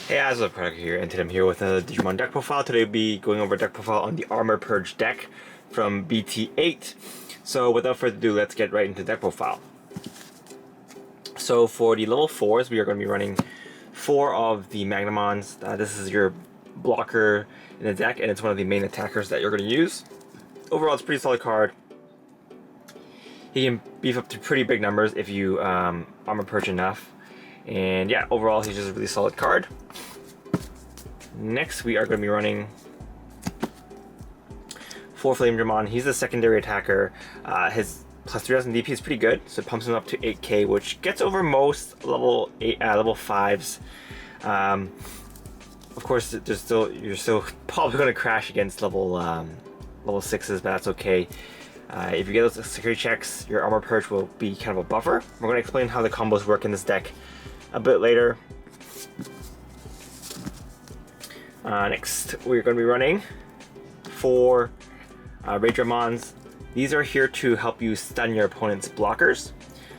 Hey guys, what's up, here, and today I'm here with a Digimon deck profile. Today we'll be going over a deck profile on the Armor Purge deck from BT8. So without further ado, let's get right into the deck profile. So for the level 4s, we are going to be running 4 of the Magnamons. This is your blocker in the deck, and it's one of the main attackers that you're going to use. Overall, it's a pretty solid card. He can beef up to pretty big numbers if you Armor Purge enough. And yeah, overall, he's just a really solid card. Next, we are going to be running 4 Veemon. He's a secondary attacker. His plus 3000 DP is pretty good, so it pumps him up to 8k, which gets over most level 5s. Of course, you're still probably going to crash against level 6s, but that's okay. If you get those security checks, your Armor Purge will be kind of a buffer. We're going to explain how the combos work in this deck a bit later. Next, we're going to be running 4 Digimons. These are here to help you stun your opponent's blockers.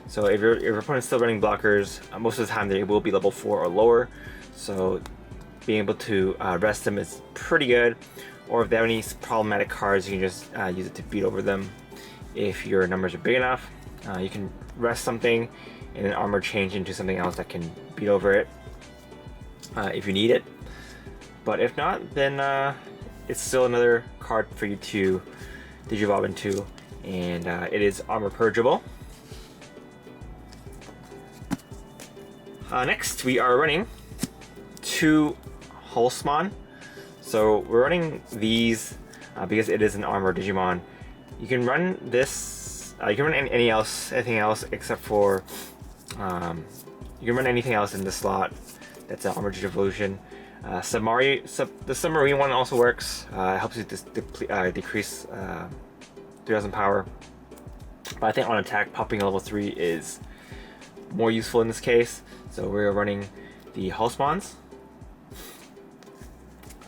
So if your opponent's still running blockers, most of the time they will be level 4 or lower. So being able to rest them is pretty good. Or if they have any problematic cards, you can just use it to beat over them. If your numbers are big enough, you can rest something and then armor change into something else that can beat over it if you need it. But if not, then it's still another card for you to Digivolve into, and it is Armor Purgeable. Next, we are running 2 Hulsmon. So we're running these because it is an Armor Digimon. You can run this. You can run anything else except for. You can run anything else in this slot. That's an Armor Digivolution. The Submarine one also works. It helps you decrease 3000 power. But I think on attack, popping a level 3 is more useful in this case. So we're running the Hulsmons.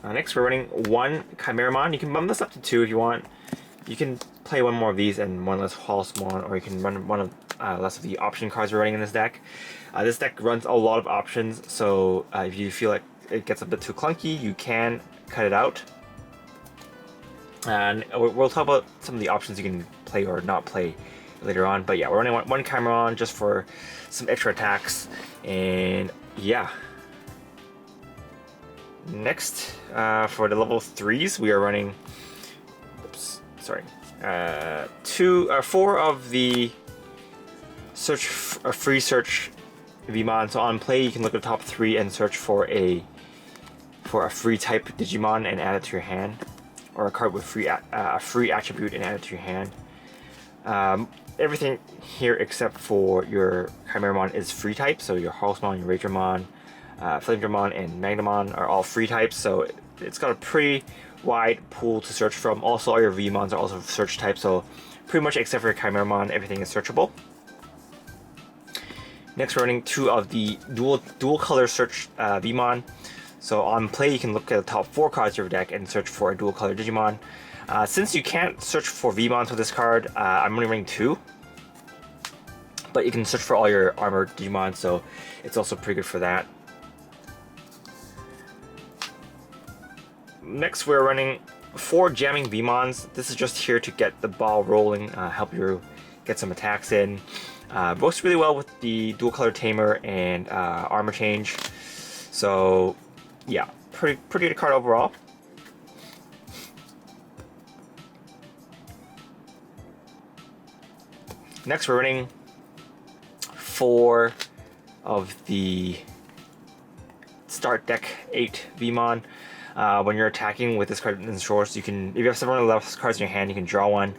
Next, we're running 1 Chimeramon. You can bump this up to 2 if you want. You can play 1 more of these and 1 less Hulsmon, or you can run 1 of less of the option cards we're running in this deck. This deck runs a lot of options, so if you feel like it gets a bit too clunky, you can cut it out. And we'll talk about some of the options you can play or not play later on. But yeah, we're running 1 Chimeramon just for some extra attacks, and yeah. Next, for the level 3s, we are running. Oops, sorry. 4 of the free search Veemon. So on play, you can look at the top 3 and search for a free type Digimon and add it to your hand, or a card with a free attribute and add it to your hand. Everything here except for your Chimeramon is free type. So your Hulsmon, your Veemon, Veemon, and Magnamon are all free types, so it's got a pretty wide pool to search from. Also, all your Veemons are also search types, so pretty much except for your Chimeramon, everything is searchable. Next, we're running 2 of the dual color search Veemon. So on play, you can look at the top 4 cards of your deck and search for a dual color Digimon. Since you can't search for Veemons with this card, I'm only running 2. But you can search for all your armored Digimon, so it's also pretty good for that. Next, we're running 4 jamming Veemons. This is just here to get the ball rolling, help you get some attacks in. Works really well with the dual color tamer and armor change. So yeah, pretty good card overall. Next, we're running 4 of the start deck 8 Veemon. When you're attacking with this card in the source, you can, if you have several left cards in your hand, you can draw 1.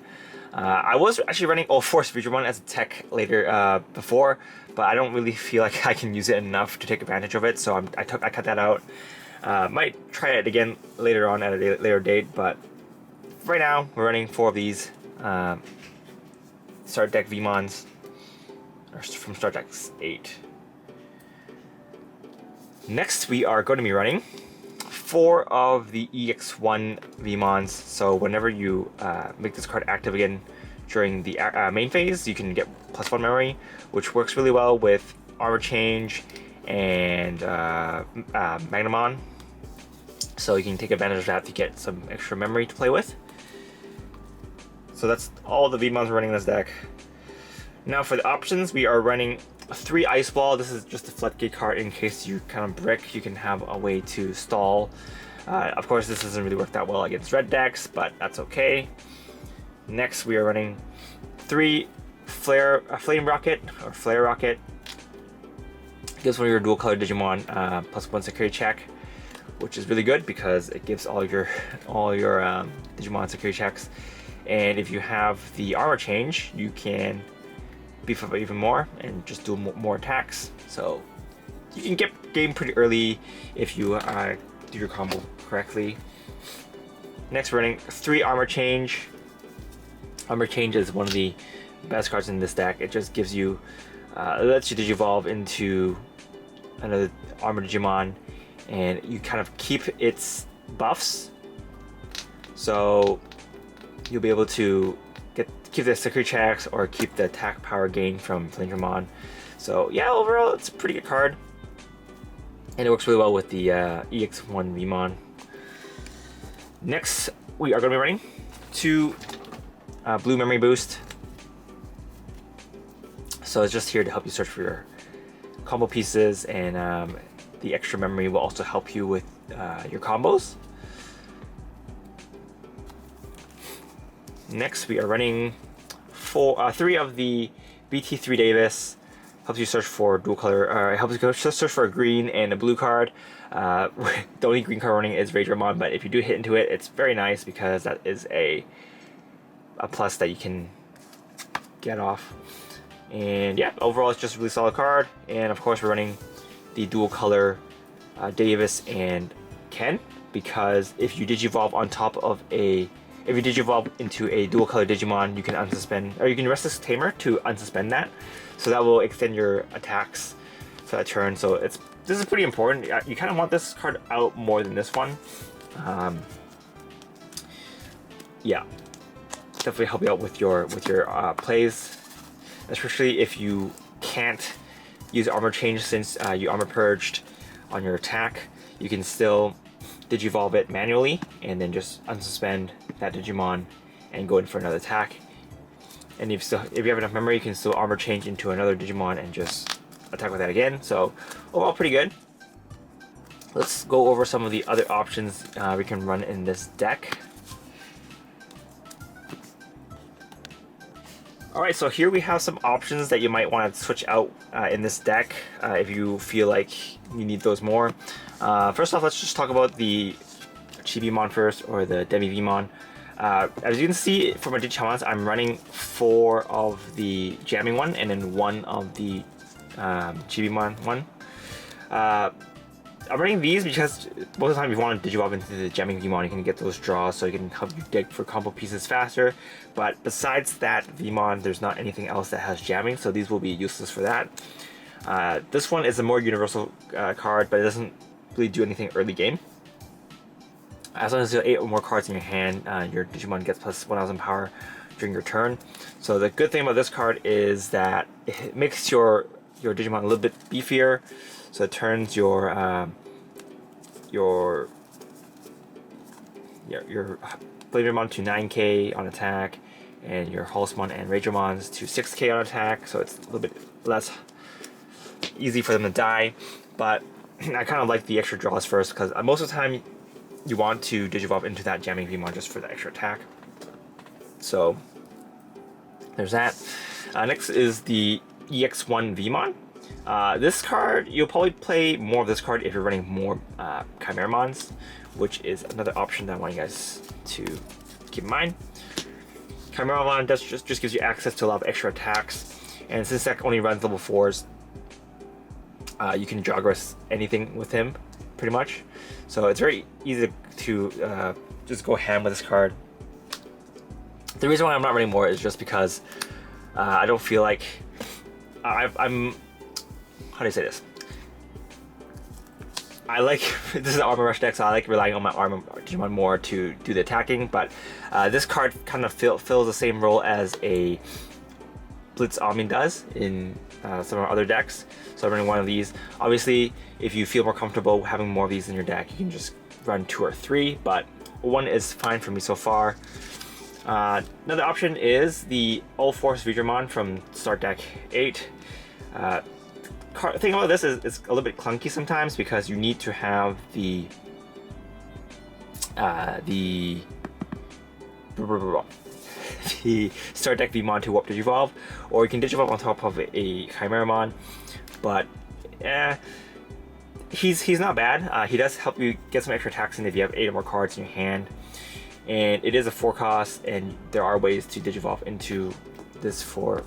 I was actually running Force Digimon as a tech later before, but I don't really feel like I can use it enough to take advantage of it, so I cut that out. Might try it again later on at a later date, but right now we're running 4 of these start deck Veemons from start deck 8. Next, we are going to be running 4 of the EX1 Veemons. So whenever you make this card active again during the main phase, you can get +1 memory, which works really well with armor change and Magnamon. So you can take advantage of that to get some extra memory to play with. So that's all the Veemons running in this deck. Now for the options, we are running 3 Ice Ball. This is just a floodgate card in case you kind of brick. You can have a way to stall. Of course, this doesn't really work that well against red decks, but that's okay. Next, we are running 3 Flame Rocket or Flare Rocket. Gives one of your dual color Digimon +1 security check, which is really good because it gives all your Digimon security checks. And if you have the armor change, you can beef up even more and just do more attacks. So you can get game pretty early if you do your combo correctly. Next, we're running 3 armor change. Armor change is one of the best cards in this deck. It just gives you, it lets you Digivolve into another armor Digimon, and you kind of keep its buffs. So you'll be able to keep the security checks or keep the attack power gain from Digimon. So yeah, overall it's a pretty good card, and it works really well with the EX1 Veemon. Next, we are going to be running 2 Blue Memory Boost. So it's just here to help you search for your combo pieces, and the extra memory will also help you with your combos. Next, we are running 3 of the BT3 Davis. Helps you search for dual color, helps you search for a green and a blue card. The only green card running is Veemon, but if you do hit into it, it's very nice because that is a plus that you can get off. And yeah, overall it's just a really solid card. And of course we're running the dual color Davis and Ken, because if you Digivolve on top of if you Digivolve into a dual color Digimon, you can unsuspend, or you can rest this Tamer to unsuspend that. So that will extend your attacks for that turn. So this is pretty important. You kind of want this card out more than this one. Yeah, definitely help you out with your plays, especially if you can't use armor change since you armor purged on your attack. You can still Digivolve it manually and then just unsuspend that Digimon and go in for another attack. And if you have enough memory, you can still armor change into another Digimon and just attack with that again. So overall pretty good. Let's go over some of the other options we can run in this deck. Alright, so here we have some options that you might want to switch out in this deck if you feel like you need those more. First off, let's just talk about the Chibimon first, or the Veemon. As you can see from my Digimons, I'm running 4 of the jamming one and then 1 of the Chibimon one. I'm running these because most of the time if you want to Digivolve into the jamming Veemon, you can get those draws, so you can help you dig for combo pieces faster. But besides that Veemon, there's not anything else that has jamming, so these will be useless for that. This one is a more universal card, but it doesn't really do anything early game. As long as you have 8 or more cards in your hand, your Digimon gets plus 1000 power during your turn. So the good thing about this card is that it makes your Digimon a little bit beefier. So it turns your Veemon to 9k on attack, and your Halsmon and Ragermons to 6k on attack. So it's a little bit less easy for them to die. But I kind of like the extra draws first, because most of the time you want to Digivolve into that jamming Veemon just for the extra attack. So there's that. Next is the EX1 Veemon. This card, you'll probably play more of this card if you're running more Chimeramons, which is another option that I want you guys to keep in mind. Chimeramon just gives you access to a lot of extra attacks, and since that only runs level 4s, you can Jogress anything with him, pretty much. So it's very easy to just go ham with this card. The reason why I'm not running more is just because I don't feel like I'm how do I say this? This is an armor rush deck, so I like relying on my armor Digimon more to do the attacking, but this card kind of fills the same role as a Blitz Omni does in some of our other decks. So I'm running one of these. Obviously, if you feel more comfortable having more of these in your deck, you can just run 2 or 3, but 1 is fine for me so far. Another option is the All Force Veemon from Start Deck 8. Thing about this is it's a little bit clunky sometimes because you need to have the Start Deck Veemon to Warp Digivolve, or you can Digivolve on top of a Chimeramon, but he's not bad. He does help you get some extra attacks in if you have 8 or more cards in your hand, and it is a 4 cost, and there are ways to Digivolve into this for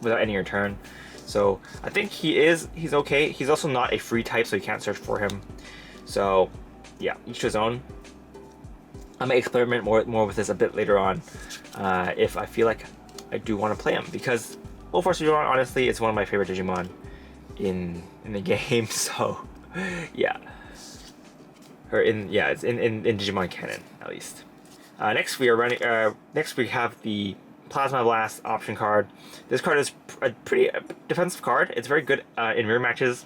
without ending your turn. So I think he's okay. He's also not a free type, so you can't search for him. So yeah, each to his own. I may experiment more with this a bit later on if I feel like I do want to play him, because All Force Digimon, honestly, it's one of my favorite Digimon in the game. So yeah, it's in Digimon canon at least. Next we are running. Next we have the Plasma Blast option card. This card is a pretty defensive card. It's very good in mirror matches.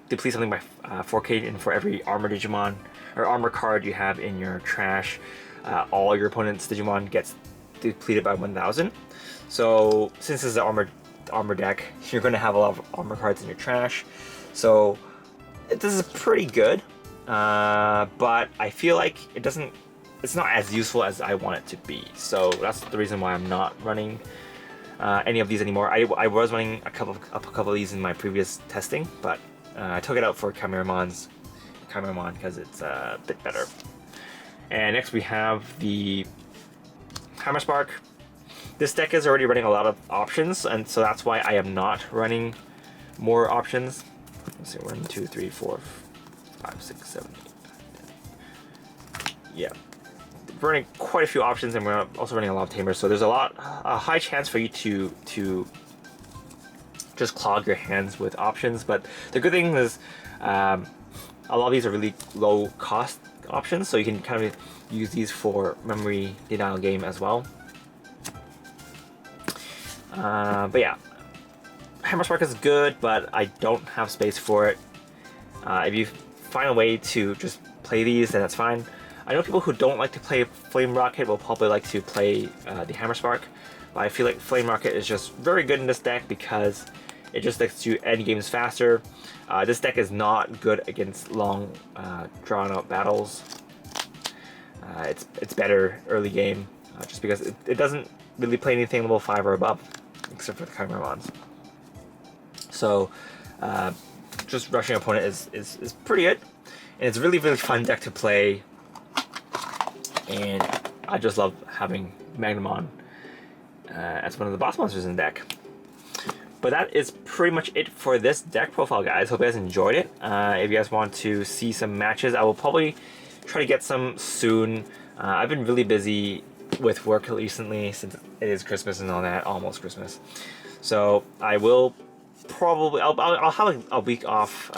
Deplete something by 4k, and for every armor Digimon or armor card you have in your trash, all your opponent's Digimon gets depleted by 1000. So since this is an armor deck, you're going to have a lot of armor cards in your trash. So this is pretty good, but I feel like it's not as useful as I want it to be. So that's the reason why I'm not running any of these anymore. I was running a couple of these in my previous testing, but I took it out for Chimeramon because it's a bit better. And next we have the Hammer Spark. This deck is already running a lot of options, and so that's why I am not running more options. Let's see, 1, 2, 3, 4, 5, 6, 7, 8. Yeah, we're running quite a few options, and we're also running a lot of tamers. So there's a high chance for you to just clog your hands with options. But the good thing is, a lot of these are really low cost options, so you can kind of use these for memory denial game as well. But yeah, Hammer Spark is good, but I don't have space for it. If you find a way to just play these, then that's fine. I know people who don't like to play Flame Rocket will probably like to play the Hammer Spark, but I feel like Flame Rocket is just very good in this deck because it just lets you end games faster. This deck is not good against long, drawn-out battles. It's better early game, just because it doesn't really play anything level 5 or above, except for the Chimeramons. So just rushing opponent is pretty good, and it's a really fun deck to play. And I just love having Magnamon as one of the boss monsters in the deck. But that is pretty much it for this deck profile, guys. Hope you guys enjoyed it. If you guys want to see some matches, I will probably try to get some soon. I've been really busy with work recently since it is Christmas and all that, almost Christmas. So I will probably, I'll have a week off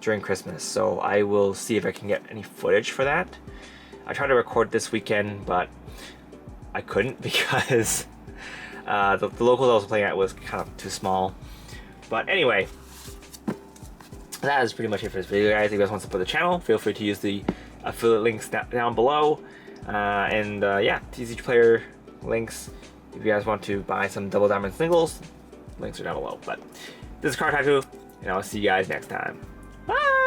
during Christmas. So I will see if I can get any footage for that. I tried to record this weekend, but I couldn't because the locals I was playing at was kind of too small. But anyway, that is pretty much it for this video, guys. If you guys want to support the channel, feel free to use the affiliate links down below. Yeah, TCG player links. If you guys want to buy some Double Diamond singles, links are down below. But this is Card Tattoo, and I'll see you guys next time. Bye!